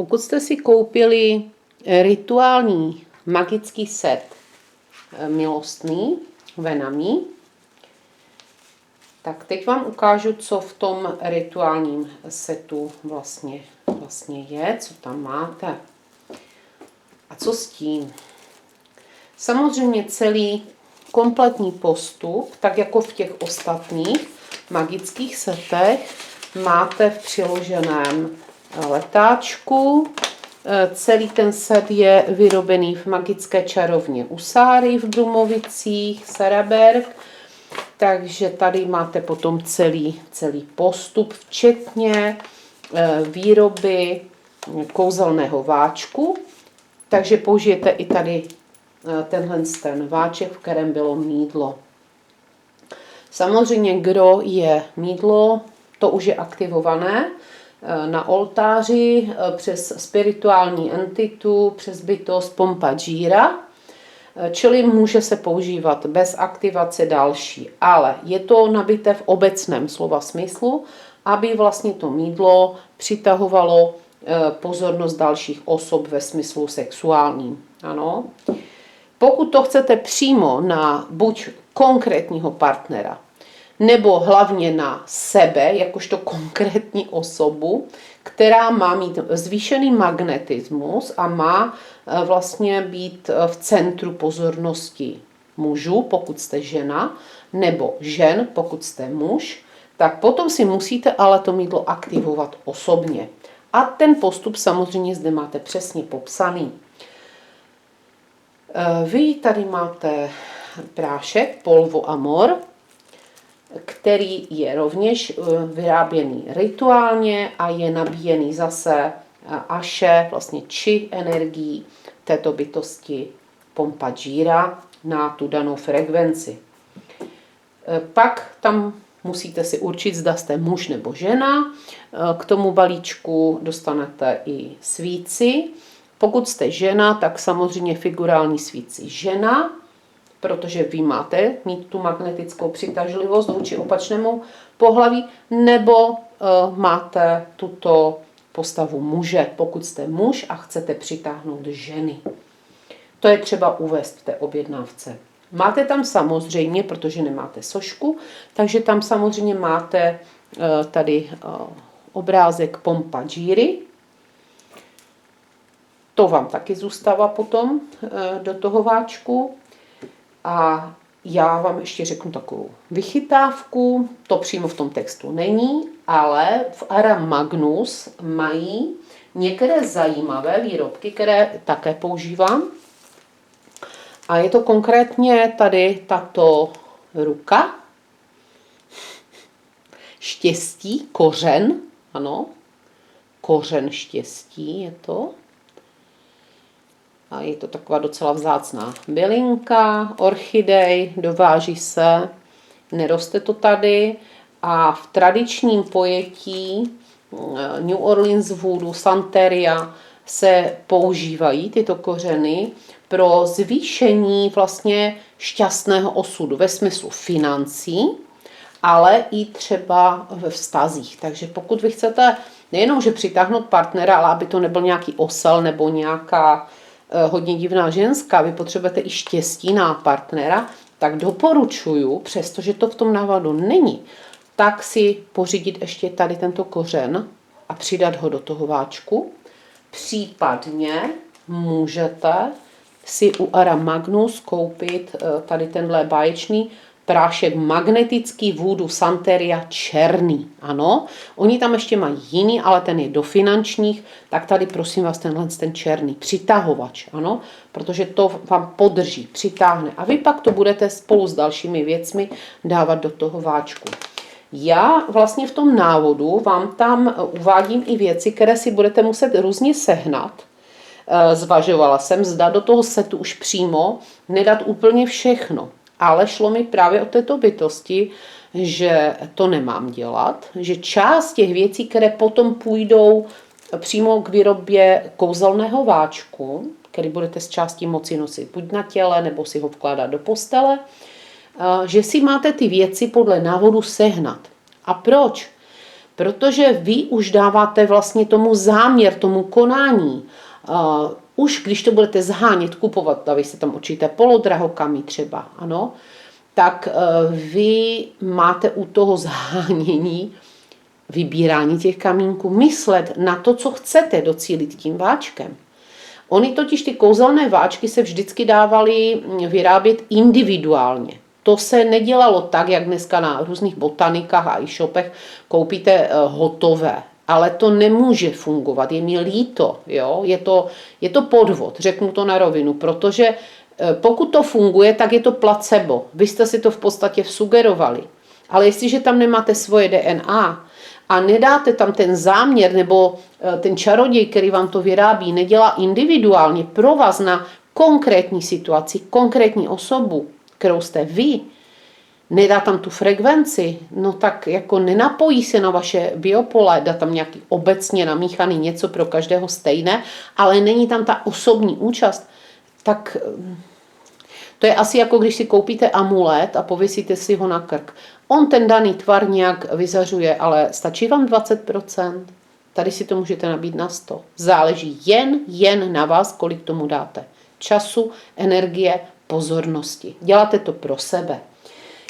Pokud jste si koupili rituální magický set milostný Venami, tak teď vám ukážu, co v tom rituálním setu vlastně je, co tam máte. A co s tím? Samozřejmě celý kompletní postup, tak jako v těch ostatních magických setech, máte v přiloženém letáčku. Celý ten set je vyrobený v magické čarovně u Sáry v Brumovicích, Saraberg. Takže tady máte potom celý postup, včetně výroby kouzelného váčku. Takže použijete i tady ten váček, v kterém bylo mýdlo. Samozřejmě, kdo je mýdlo, to už je aktivované na oltáři přes spirituální entitu, přes bytost Pompa Gira, čili může se používat bez aktivace další, ale je to nabité v obecném slova smyslu, aby vlastně to mýdlo přitahovalo pozornost dalších osob ve smyslu sexuálním. Ano. Pokud to chcete přímo na buď konkrétního partnera, nebo hlavně na sebe, jakožto konkrétní osobu, která má mít zvýšený magnetismus a má vlastně být v centru pozornosti mužů, pokud jste žena, nebo žen, pokud jste muž, tak potom si musíte ale to mýdlo aktivovat osobně. A ten postup samozřejmě zde máte přesně popsaný. Vy tady máte prášek Polvo Amor, který je rovněž vyráběný rituálně a je nabíjený zase aše, vlastně či energií této bytosti Pompa Gira na tu danou frekvenci. Pak tam musíte si určit, zda jste muž nebo žena. K tomu balíčku dostanete i svíci. Pokud jste žena, tak samozřejmě figurální svíci žena, protože vy máte mít tu magnetickou přitažlivost vůči opačnému pohlaví, nebo máte tuto postavu muže, pokud jste muž a chcete přitáhnout ženy. To je třeba uvést v té objednávce. Máte tam samozřejmě, protože nemáte sošku, takže tam samozřejmě máte tady obrázek Pompa Giry. To vám taky zůstává potom do toho váčku. A já vám ještě řeknu takovou vychytávku, to přímo v tom textu není, ale v Aram Magnus mají některé zajímavé výrobky, které také používám. A je to konkrétně tady tato ruka, štěstí, kořen, ano, kořen štěstí je to. A je to taková docela vzácná bylinka, orchidej, dováží se, neroste to tady. A v tradičním pojetí New Orleans Voodoo, Santeria se používají tyto kořeny pro zvýšení vlastně šťastného osudu ve smyslu financí, ale i třeba ve vztazích. Takže pokud vy chcete nejenom, že přitáhnout partnera, ale aby to nebyl nějaký osel nebo nějaká hodně divná ženská, vy potřebujete i štěstí na partnera, tak doporučuju, přestože to v tom návadu není, tak si pořídit ještě tady tento kořen a přidat ho do toho váčku. Případně můžete si u Aram Magnus koupit tady tenhle báječný prášek magnetický Voodoo Santeria černý. Ano, oni tam ještě mají jiný, ale ten je do finančních, tak tady prosím vás ten černý přitahovač, ano, protože to vám podrží, přitáhne a vy pak to budete spolu s dalšími věcmi dávat do toho váčku. Já vlastně v tom návodu vám tam uvádím i věci, které si budete muset různě sehnat. Zvažovala jsem, zda do toho setu už přímo nedat úplně všechno. Ale šlo mi právě o této bytosti, že to nemám dělat, že část těch věcí, které potom půjdou přímo k výrobě kouzelného váčku, který budete z části moci nosit buď na těle, nebo si ho vkládat do postele, že si máte ty věci podle návodu sehnat. A proč? protože vy už dáváte vlastně tomu záměr, tomu konání. Už když to budete zhánět, kupovat, a vy se tam určité polodrahokamy třeba, ano, tak vy máte u toho zhánění, vybírání těch kamínků, myslet na to, co chcete docílit tím váčkem. Ony totiž ty kouzelné váčky se vždycky dávaly vyrábět individuálně. To se nedělalo tak, jak dneska na různých botanikách a e-shopech koupíte hotové. Ale to nemůže fungovat, je mi líto. Jo? Je to podvod, řeknu to na rovinu, protože pokud to funguje, tak je to placebo. Vy jste si to v podstatě vsugerovali. Ale jestliže tam nemáte svoje DNA a nedáte tam ten záměr, nebo ten čaroděj, který vám to vyrábí, nedělá individuálně pro vás na konkrétní situaci, konkrétní osobu, kterou jste vy, nedá tam tu frekvenci, no tak jako nenapojí se na vaše biopole, dá tam nějaký obecně namíchaný něco pro každého stejné, ale není tam ta osobní účast, tak to je asi jako když si koupíte amulet a pověsíte si ho na krk. On ten daný tvar nějak vyzařuje, ale stačí vám 20%? Tady si to můžete nabít na 100. Záleží jen na vás, kolik tomu dáte. Času, energie, pozornosti. Děláte to pro sebe.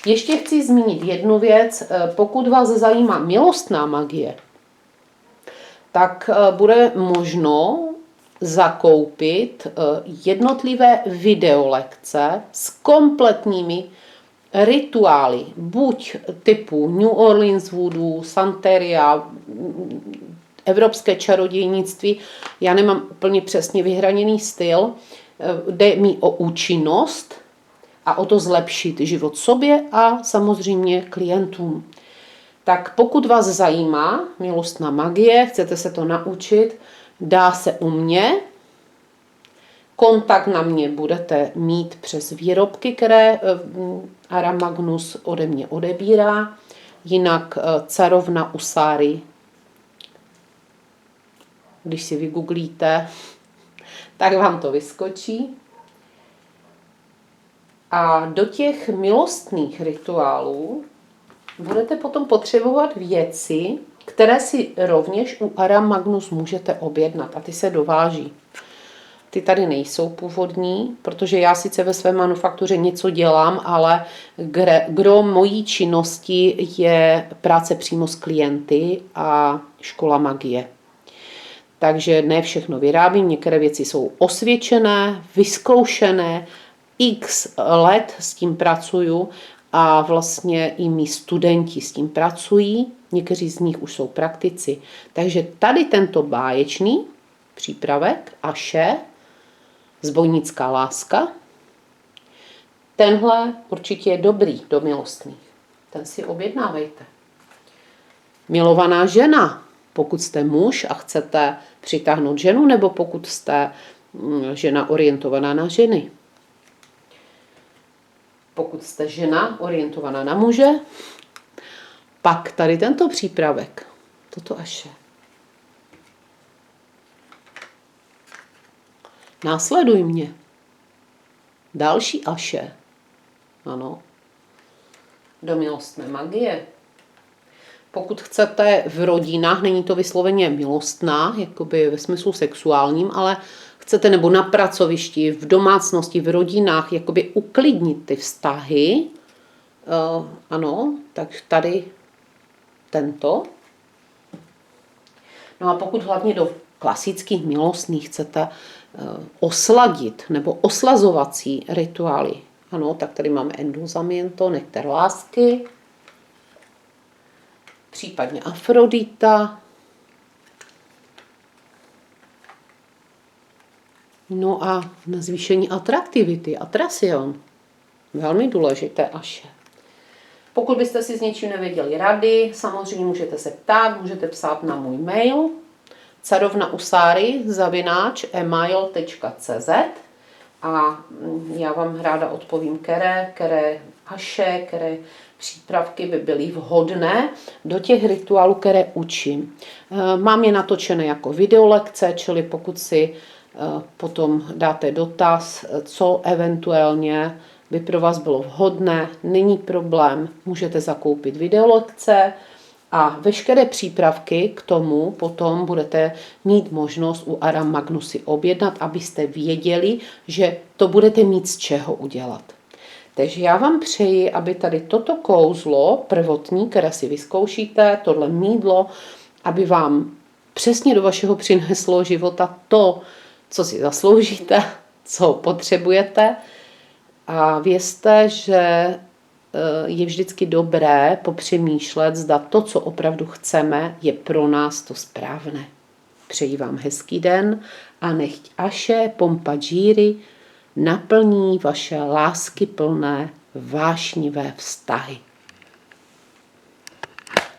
Ještě chci zmínit jednu věc. Pokud vás zajímá milostná magie, tak bude možno zakoupit jednotlivé videolekce s kompletními rituály, buď typu New Orleans voodoo, Santeria, evropské čarodějnictví. Já nemám úplně přesně vyhraněný styl. Jde mi o účinnost a o to zlepšit život sobě a samozřejmě klientům. Tak pokud vás zajímá milostná magie, chcete se to naučit, dá se u mě. Kontakt na mě budete mít přes výrobky, které Ara Magnus ode mě odebírá. Jinak Carovna Usari, když si vygooglíte, tak vám to vyskočí. A do těch milostných rituálů budete potom potřebovat věci, které si rovněž u Ara Magnus můžete objednat a ty se dováží. Ty tady nejsou původní, protože já sice ve své manufaktuře něco dělám, ale gro mojí činnosti je práce přímo s klienty a škola magie. Takže ne všechno vyrábím, některé věci jsou osvědčené, vyzkoušené, x let s tím pracuju a vlastně i mý studenti s tím pracují, někteří z nich už jsou praktici. Takže tady tento báječný přípravek Aše, zbojnická láska, tenhle určitě je dobrý do milostných. Ten si objednávejte. Milovaná žena, pokud jste muž a chcete přitáhnout ženu, nebo pokud jste žena orientovaná na ženy. Pokud jste žena orientovaná na muže, pak tady tento přípravek, toto Aše. Následuj mě. Další Aše. Ano. Do milostné magie. Pokud chcete v rodinách, není to vysloveně milostná, jakoby ve smyslu sexuálním, ale chcete nebo na pracovišti, v domácnosti, v rodinách, jakoby uklidnit ty vztahy, ano, tak tady tento. No a pokud hlavně do klasických milostných chcete osladit nebo oslazovací rituály, ano, tak tady máme endulzamiento, nektar lásky, případně Afrodita. No a na zvýšení atraktivity, atrasion. Velmi důležité Aše. Pokud byste si s něčím nevěděli rady, samozřejmě můžete se ptát, můžete psát na můj mail carovnausari@email.cz a já vám ráda odpovím, které Aše, které přípravky by byly vhodné do těch rituálů, které učím. Mám je natočené jako videolekce, čili pokud si potom dáte dotaz, co eventuálně by pro vás bylo vhodné, není problém, můžete zakoupit videolekce A veškeré přípravky k tomu potom budete mít možnost u Aram Magnu si objednat, abyste věděli, že to budete mít z čeho udělat. Takže já vám přeji, aby tady toto kouzlo prvotní, které si vyzkoušíte, tohle mýdlo, aby vám přesně do vašeho přineslo života to, co si zasloužíte, co potřebujete. A vězte, že je vždycky dobré popřemýšlet, zda to, co opravdu chceme, je pro nás to správné. Přeji vám hezký den a nechť Aše Pompadžíry naplní vaše láskyplné, vášnivé vztahy.